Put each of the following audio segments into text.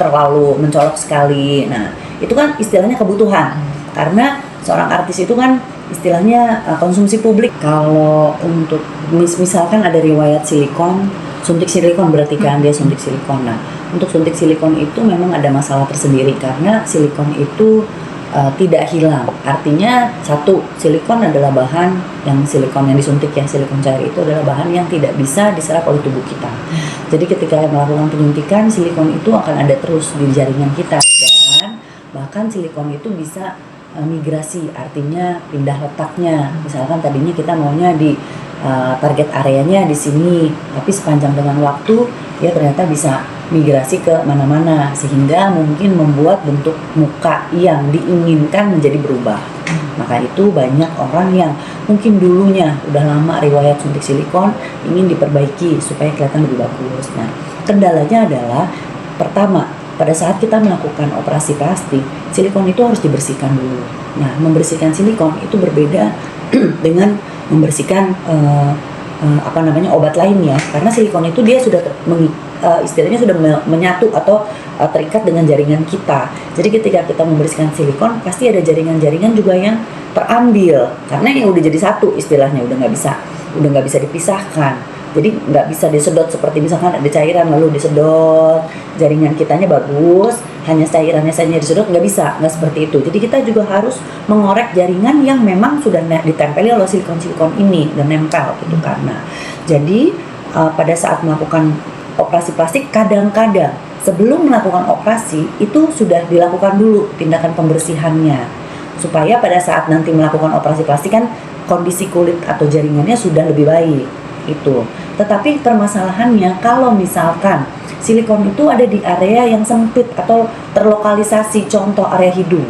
terlalu mencolok sekali. Nah, itu kan istilahnya kebutuhan. Karena seorang artis itu kan istilahnya konsumsi publik. Kalau untuk misalkan ada riwayat silikon, suntik silikon berarti kan dia suntik silikon. Nah, untuk suntik silikon itu memang ada masalah tersendiri karena silikon itu tidak hilang. Artinya satu, silikon adalah bahan yang silikon yang disuntik ya, silikon cair itu adalah bahan yang tidak bisa diserap oleh tubuh kita. Jadi ketika melakukan penyuntikan, silikon itu akan ada terus di jaringan kita dan bahkan silikon itu bisa migrasi, artinya pindah letaknya. Misalkan tadinya kita maunya di target areanya di sini, tapi sepanjang dengan waktu dia ternyata bisa migrasi ke mana-mana sehingga mungkin membuat bentuk muka yang diinginkan menjadi berubah. Maka itu banyak orang yang mungkin dulunya udah lama riwayat suntik silikon ingin diperbaiki supaya kelihatan lebih bagus. Nah, kendalanya adalah pertama, pada saat kita melakukan operasi plastik, silikon itu harus dibersihkan dulu. Nah, membersihkan silikon itu berbeda dengan membersihkan obat lainnya, karena silikon itu dia sudah istilahnya sudah menyatu atau terikat dengan jaringan kita. Jadi ketika kita membersihkan silikon, pasti ada jaringan-jaringan juga yang terambil karena yang udah jadi satu, istilahnya udah nggak bisa dipisahkan. Jadi nggak bisa disedot seperti misalkan ada cairan lalu disedot, jaringan kitanya bagus, hanya cairannya saja disedot, nggak bisa, nggak seperti itu. Jadi kita juga harus mengorek jaringan yang memang sudah ditempeli oleh silikon-silikon ini dan nempel gitu kan. Nah, jadi pada saat melakukan operasi plastik kadang-kadang sebelum melakukan operasi itu sudah dilakukan dulu tindakan pembersihannya supaya pada saat nanti melakukan operasi plastik kan kondisi kulit atau jaringannya sudah lebih baik itu. Tetapi permasalahannya kalau misalkan silikon itu ada di area yang sempit atau terlokalisasi, contoh area hidung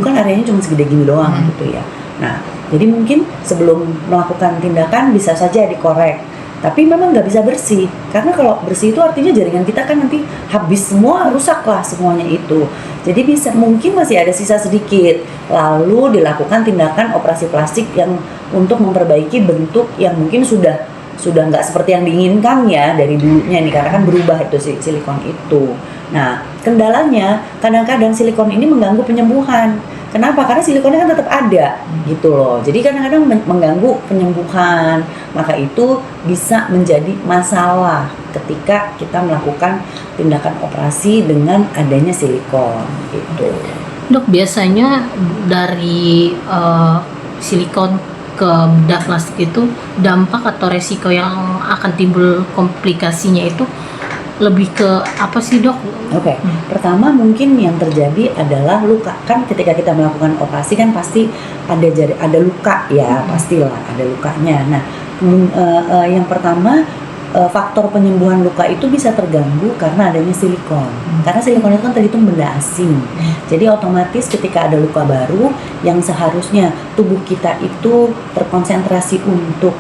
kan areanya cuma segede gini doang gitu ya. Nah, jadi mungkin sebelum melakukan tindakan bisa saja dikorek, tapi memang nggak bisa bersih, karena kalau bersih itu artinya jaringan kita kan nanti habis semua, rusak lah semuanya itu. Jadi mungkin masih ada sisa sedikit, lalu dilakukan tindakan operasi plastik yang untuk memperbaiki bentuk yang mungkin sudah nggak seperti yang diinginkan ya dari dulunya nih, karena kan berubah itu silikon itu. Nah, kendalanya kadang-kadang silikon ini mengganggu penyembuhan. Kenapa? Karena silikonnya kan tetap ada gitu loh. Jadi kadang-kadang mengganggu penyembuhan. Maka itu bisa menjadi masalah ketika kita melakukan tindakan operasi dengan adanya silikon gitu. Dok, biasanya dari silikon ke bedah plastik itu dampak atau resiko yang akan timbul komplikasinya itu lebih ke apa sih dok? Oke. Pertama mungkin yang terjadi adalah luka. Kan ketika kita melakukan operasi kan pasti ada luka ya, pastilah ada lukanya. Nah, yang pertama faktor penyembuhan luka itu bisa terganggu karena adanya silikon. Karena silikon itu kan terhitung benda asing. Jadi otomatis ketika ada luka baru yang seharusnya tubuh kita itu terkonsentrasi untuk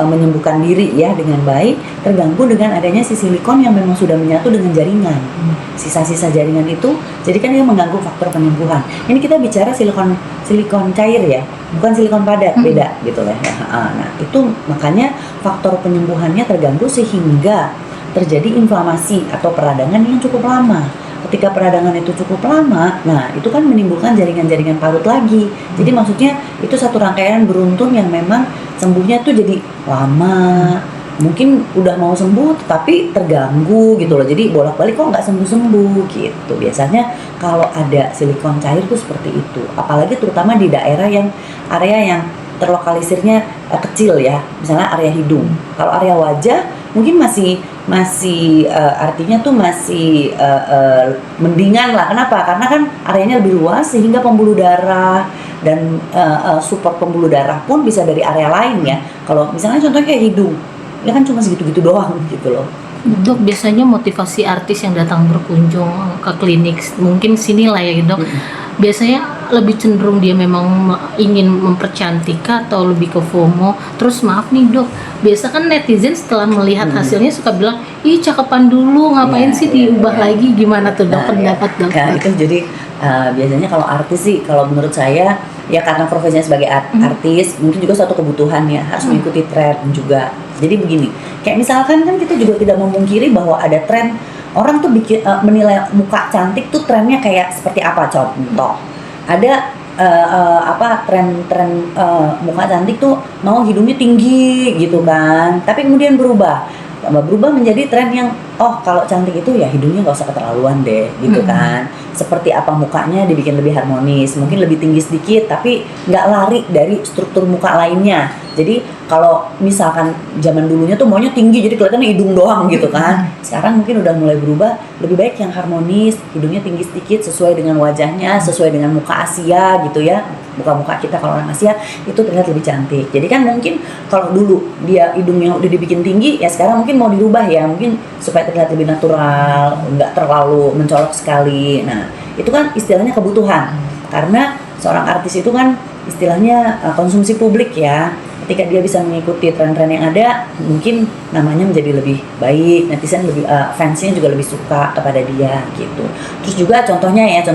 menyembuhkan diri ya dengan baik, terganggu dengan adanya si silikon yang memang sudah menyatu dengan jaringan. Sisa-sisa jaringan itu jadi kan yang mengganggu faktor penyembuhan. Ini kita bicara silikon cair ya, bukan silikon padat, beda gitu lah ya. Nah, itu makanya faktor penyembuhannya terganggu sehingga terjadi inflamasi atau peradangan yang cukup lama. Ketika peradangan itu cukup lama, nah itu kan menimbulkan jaringan-jaringan parut lagi. Jadi maksudnya itu satu rangkaian beruntun yang memang sembuhnya tuh jadi lama. Mungkin udah mau sembuh tapi terganggu gitu loh. Jadi bolak-balik kok nggak sembuh-sembuh gitu. Biasanya kalau ada silikon cair tuh seperti itu. Apalagi terutama di area yang terlokalisirnya kecil ya. Misalnya area hidung. Kalau area wajah mungkin masih artinya tuh masih mendingan lah. Kenapa? Karena kan areanya lebih luas sehingga pembuluh darah dan support pembuluh darah pun bisa dari area lain ya. Kalau misalnya contohnya kayak hidung, ya kan cuma segitu-gitu doang gitu loh. Dok, biasanya motivasi artis yang datang berkunjung ke klinik mungkin sini lah ya dok. Biasanya lebih cenderung dia memang ingin mempercantik atau lebih ke FOMO. Terus maaf nih dok, biasa kan netizen setelah melihat hasilnya suka bilang, ih cakepan dulu, ngapain sih diubah lagi, gimana tuh dok pendapat dok? Ya itu jadi biasanya kalau artis sih, kalau menurut saya ya karena profesinya sebagai artis mungkin juga suatu kebutuhan ya, harus mengikuti tren juga. Jadi begini, Kayak misalkan kan kita juga tidak memungkiri bahwa ada tren orang tuh menilai muka cantik tuh trennya kayak seperti apa. Contoh, ada tren muka cantik tuh mau hidungnya tinggi gitu kan, tapi kemudian berubah menjadi tren yang kalau cantik itu ya hidungnya nggak usah keterlaluan deh gitu kan. Seperti apa mukanya dibikin lebih harmonis, mungkin lebih tinggi sedikit tapi nggak lari dari struktur muka lainnya. Jadi kalau misalkan zaman dulunya tuh maunya tinggi jadi kelihatannya hidung doang gitu kan, sekarang mungkin udah mulai berubah, lebih baik yang harmonis, hidungnya tinggi sedikit sesuai dengan wajahnya, sesuai dengan muka Asia gitu ya. Muka-muka kita kalau orang Asia itu terlihat lebih cantik. Jadi kan mungkin kalau dulu dia hidungnya udah dibikin tinggi, ya sekarang mungkin mau dirubah ya, mungkin supaya terlihat lebih natural, nggak terlalu mencolok sekali. Nah, itu kan istilahnya kebutuhan. Karena seorang artis itu kan istilahnya konsumsi publik ya. Ketika dia bisa mengikuti tren-tren yang ada, mungkin namanya menjadi lebih baik, netizen lebih fansnya juga lebih suka kepada dia gitu. Terus juga contoh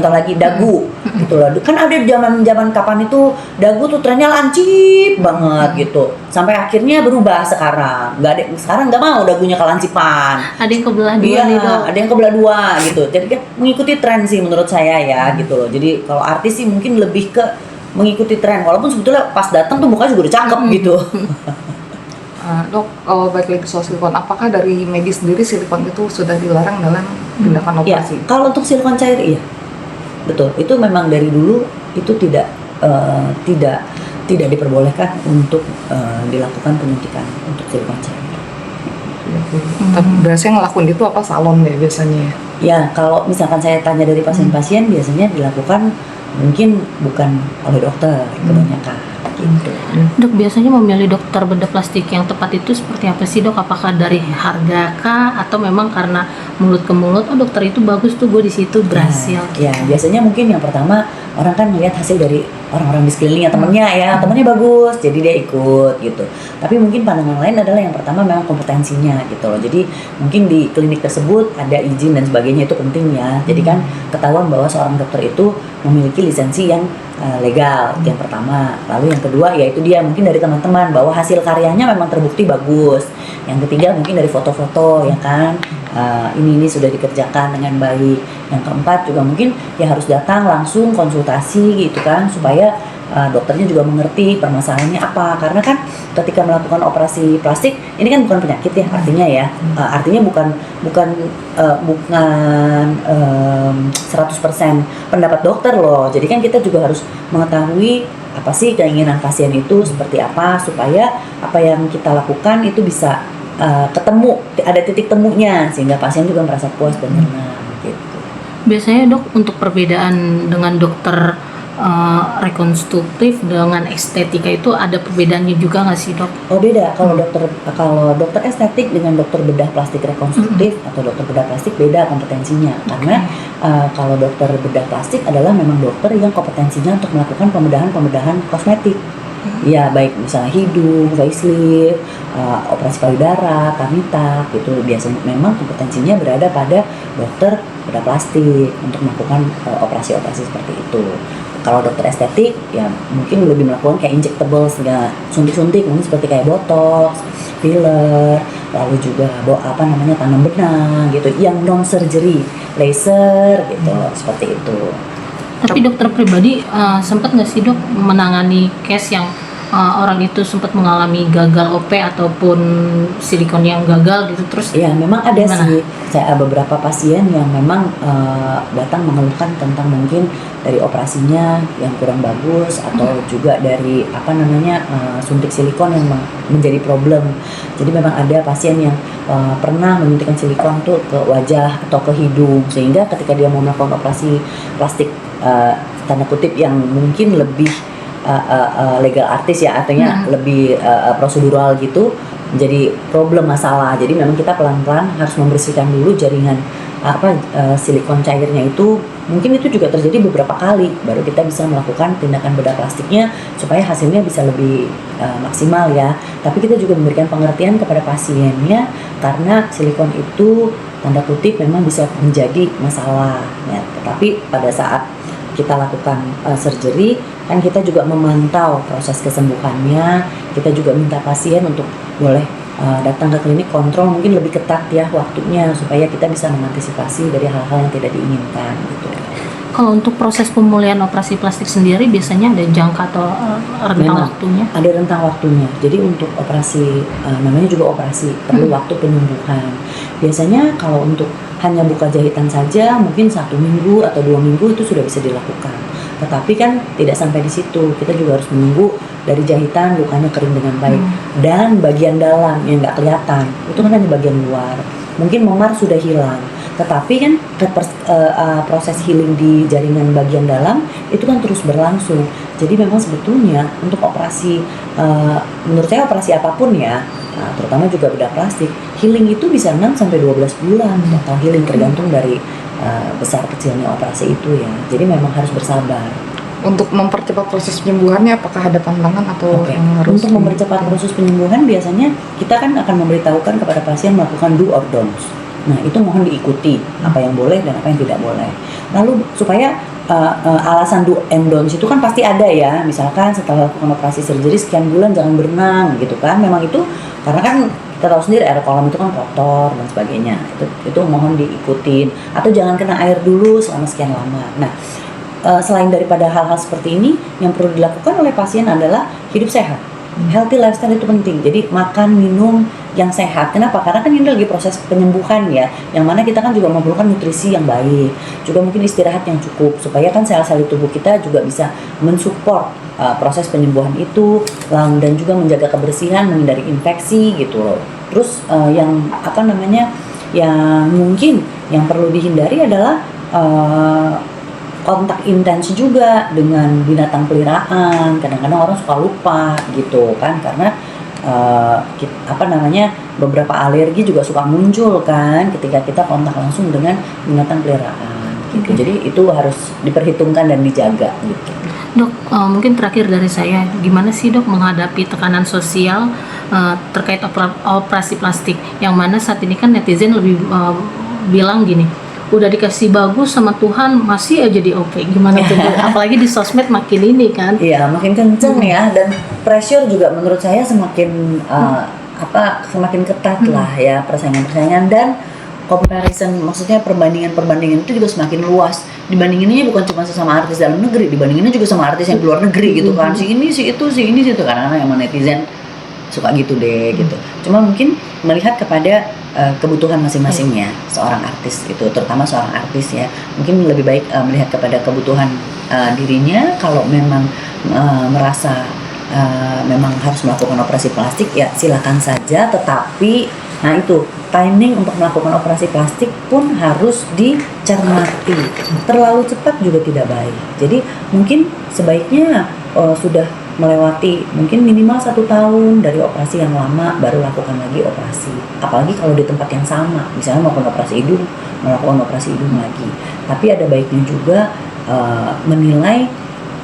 lagi dagu gitu loh. Kan ada zaman kapan itu dagu tuh trennya lancip banget gitu. Sampai akhirnya berubah sekarang. Sekarang nggak mau dagunya kelancipan. Ada yang kebelah dua nih dok. Ada yang kebelah dua gitu. Jadi kan mengikuti tren sih menurut saya ya gitu loh. Jadi kalau artis sih mungkin lebih ke mengikuti tren, walaupun sebetulnya pas datang tuh mukanya juga udah cakep gitu. Dok, balik lagi soal silikon, apakah dari medis sendiri silikon itu sudah dilarang dalam tindakan Ya, operasi? kalau untuk silikon cair iya, betul. Itu memang dari dulu itu tidak diperbolehkan untuk dilakukan penyuntikan untuk silikon cair. Tapi biasanya ngelakuin itu apa salon ya biasanya? Ya, kalau misalkan saya tanya dari pasien-pasien, biasanya dilakukan mungkin bukan oleh dokter kebanyakan gitu. Dok, biasanya memilih dokter bedah plastik yang tepat itu seperti apa sih dok? Apakah dari harga kah atau memang karena mulut ke mulut, dokter itu bagus tuh, gue di situ berhasil? Ya, biasanya mungkin yang pertama orang kan melihat hasil dari orang-orang di sekelilingnya, temennya bagus, jadi dia ikut gitu. Tapi mungkin pandangan lain adalah yang pertama memang kompetensinya gitu loh. Jadi mungkin di klinik tersebut ada izin dan sebagainya, itu penting ya. Jadi kan ketahuan bahwa seorang dokter itu memiliki lisensi yang legal, itu yang pertama. Lalu yang kedua yaitu dia mungkin dari teman-teman bahwa hasil karyanya memang terbukti bagus. Yang ketiga mungkin dari foto-foto ya kan, ini sudah dikerjakan dengan baik. Yang keempat juga mungkin ya harus datang langsung konsultasi gitu kan, supaya dokternya juga mengerti permasalahannya apa. Karena kan ketika melakukan operasi plastik ini kan bukan penyakit ya artinya ya, artinya bukan 100% pendapat dokter loh. Jadi kan kita juga harus mengetahui apa sih keinginan pasien itu seperti apa, supaya apa yang kita lakukan itu bisa ketemu, ada titik temunya sehingga pasien juga merasa puas dan tenang gitu. Biasanya dok, untuk perbedaan dengan dokter rekonstruktif dengan estetika itu ada perbedaannya juga nggak sih dok? Oh beda, kalau dokter estetik dengan dokter bedah plastik rekonstruktif atau dokter bedah plastik beda kompetensinya. Karena kalau dokter bedah plastik adalah memang dokter yang kompetensinya untuk melakukan pembedahan kosmetik. Ya baik misalnya hidung, facelift, operasi payudara, karnitak gitu. Biasanya memang kompetensinya berada pada dokter bedah plastik untuk melakukan operasi-operasi seperti itu. Kalau dokter estetik ya mungkin lebih melakukan kayak injectable, suntik-suntik mungkin seperti kayak botox, filler, lalu juga tanam benang gitu, yang non surgery, laser gitu, seperti itu. Tapi dokter pribadi sempat nggak sih dok menangani case yang orang itu sempat mengalami gagal OP ataupun silikon yang gagal gitu terus? Ya memang ada sih beberapa pasien yang memang datang mengeluhkan tentang mungkin dari operasinya yang kurang bagus atau juga dari suntik silikon yang menjadi problem. Jadi memang ada pasien yang pernah menyuntikkan silikon tuh ke wajah atau ke hidung, sehingga ketika dia mau melakukan operasi plastik tanda kutip yang mungkin lebih legal artis ya, artinya lebih prosedural gitu, menjadi problem masalah. Jadi memang kita pelan-pelan harus membersihkan dulu jaringan silikon cairnya itu. Mungkin itu juga terjadi beberapa kali baru kita bisa melakukan tindakan bedah plastiknya supaya hasilnya bisa lebih maksimal ya. Tapi kita juga memberikan pengertian kepada pasiennya, karena silikon itu tanda kutip memang bisa menjadi masalah ya. Tetapi pada saat kita lakukan surgery kan kita juga memantau proses kesembuhannya. Kita juga minta pasien untuk boleh datang ke klinik kontrol mungkin lebih ketat ya waktunya supaya kita bisa mengantisipasi dari hal-hal yang tidak diinginkan gitu. Kalau untuk proses pemulihan operasi plastik sendiri biasanya ada jangka atau rentang Memang waktunya? ada rentang waktunya. Jadi untuk operasi namanya juga operasi perlu waktu penyembuhan. Biasanya kalau untuk hanya buka jahitan saja mungkin 1 minggu atau 2 minggu itu sudah bisa dilakukan. Tetapi kan tidak sampai di situ. Kita juga harus menunggu dari jahitan lukanya kering dengan baik dan bagian dalam yang nggak kelihatan itu kan hanya bagian luar. Mungkin memar sudah hilang. Tetapi kan proses healing di jaringan bagian dalam itu kan terus berlangsung. Jadi memang sebetulnya untuk operasi, menurut saya operasi apapun ya, terutama juga bedah plastik, healing itu bisa 6-12 bulan total healing tergantung dari besar kecilnya operasi itu ya. Jadi memang harus bersabar. Untuk mempercepat proses penyembuhannya, apakah ada pantangan atau Oke. yang harus Untuk mempercepat proses penyembuhan biasanya kita kan akan memberitahukan kepada pasien melakukan do or don'ts. Nah itu mohon diikuti apa yang boleh dan apa yang tidak boleh. Lalu supaya alasan do and don'ts itu kan pasti ada ya. Misalkan setelah lakukan operasi surgery sekian bulan jangan berenang gitu kan. Memang itu karena kan kita tahu sendiri air kolam itu kan kotor dan sebagainya. Itu mohon diikutin. Atau jangan kena air dulu selama sekian lama. Nah selain daripada hal-hal seperti ini yang perlu dilakukan oleh pasien adalah hidup sehat. Healthy lifestyle itu penting. Jadi makan, minum yang sehat. Kenapa? Karena kan ini lagi proses penyembuhan ya. Yang mana kita kan juga memerlukan nutrisi yang baik. Juga mungkin istirahat yang cukup. Supaya kan sel-sel di tubuh kita juga bisa mensupport proses penyembuhan itu. Dan juga menjaga kebersihan, menghindari infeksi gitu loh. Terus yang mungkin yang perlu dihindari adalah kontak intens juga dengan binatang peliharaan. Kadang-kadang orang suka lupa gitu kan karena beberapa alergi juga suka muncul kan ketika kita kontak langsung dengan binatang peliharaan gitu. Jadi itu harus diperhitungkan dan dijaga gitu. Dok, mungkin terakhir dari saya, gimana sih dok menghadapi tekanan sosial terkait operasi plastik yang mana saat ini kan netizen lebih bilang gini, udah dikasih bagus sama Tuhan masih aja di OP, gimana tuh? Apalagi di sosmed makin ini kan? Iya, makin kenceng ya, dan pressure juga menurut saya semakin semakin ketat lah ya, persaingan dan comparison, maksudnya perbandingan itu juga semakin luas. Dibandinginnya bukan cuma sesama artis dalam negeri, dibandinginnya juga sama artis yang di luar negeri gitu kan. Si ini, si itu, si ini, si itu, karena yang netizen suka gitu deh gitu. Cuma mungkin melihat kepada kebutuhan masing-masingnya seorang artis itu, terutama seorang artis ya, mungkin lebih baik melihat kepada kebutuhan dirinya. Kalau memang merasa memang harus melakukan operasi plastik ya silakan saja, tetapi nah itu timing untuk melakukan operasi plastik pun harus dicermati. Terlalu cepat juga tidak baik. Jadi mungkin sebaiknya sudah melewati mungkin minimal 1 tahun dari operasi yang lama baru lakukan lagi operasi. Apalagi kalau di tempat yang sama, misalnya melakukan operasi hidung, melakukan operasi hidung lagi. Tapi ada baiknya juga menilai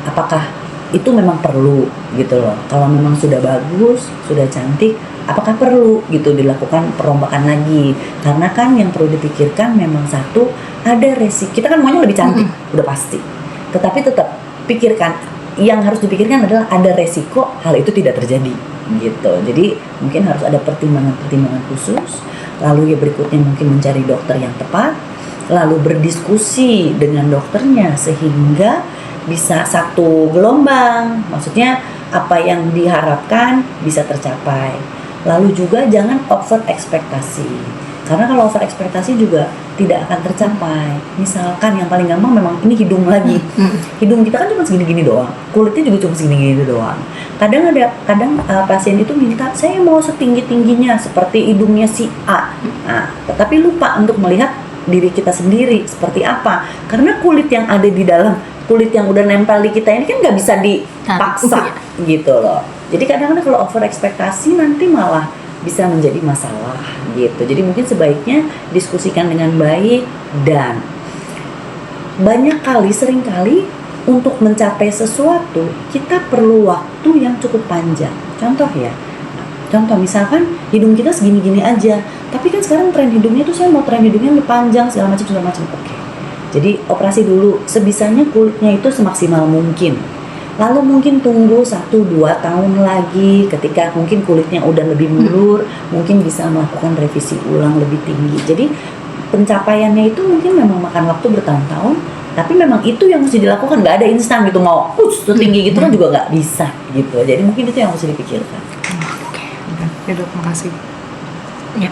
apakah itu memang perlu gitu loh. Kalau memang sudah bagus, sudah cantik, apakah perlu gitu dilakukan perombakan lagi? Karena kan yang perlu dipikirkan memang satu, ada resiko. Kita kan maunya lebih cantik, udah pasti. Tetapi tetap pikirkan, yang harus dipikirkan adalah ada resiko hal itu tidak terjadi gitu. Jadi mungkin harus ada pertimbangan khusus. Lalu ya berikutnya mungkin mencari dokter yang tepat, lalu berdiskusi dengan dokternya sehingga bisa satu gelombang, maksudnya apa yang diharapkan bisa tercapai. Lalu juga jangan over ekspektasi, karena kalau over ekspektasi juga tidak akan tercapai. Misalkan yang paling gampang memang ini hidung lagi. Hidung kita kan cuma segini-gini doang, kulitnya juga cuma segini-gini doang. Kadang pasien itu minta, saya mau setinggi-tingginya seperti hidungnya si A. Nah, tetapi lupa untuk melihat diri kita sendiri seperti apa. Karena kulit yang ada di dalam, kulit yang udah nempel di kita ini kan nggak bisa dipaksa gitu loh. Jadi kadang-kadang kalau over ekspektasi nanti malah bisa menjadi masalah gitu. Jadi mungkin sebaiknya diskusikan dengan baik, dan sering kali untuk mencapai sesuatu kita perlu waktu yang cukup panjang. Contoh misalkan hidung kita segini-gini aja, tapi kan sekarang tren hidungnya tuh saya mau tren hidungnya lebih panjang segala macam. Oke. Jadi operasi dulu, sebisanya kulitnya itu semaksimal mungkin. lalu mungkin tunggu 1-2 tahun lagi ketika mungkin kulitnya udah lebih mulur, mungkin bisa melakukan revisi ulang lebih tinggi. Jadi pencapaiannya itu mungkin memang makan waktu bertahun-tahun, tapi memang itu yang mesti dilakukan, nggak ada instan gitu, mau setinggi gitu kan juga nggak bisa gitu. Jadi mungkin itu yang mesti dipikirkan. Oke, ya dok, makasih. Ya.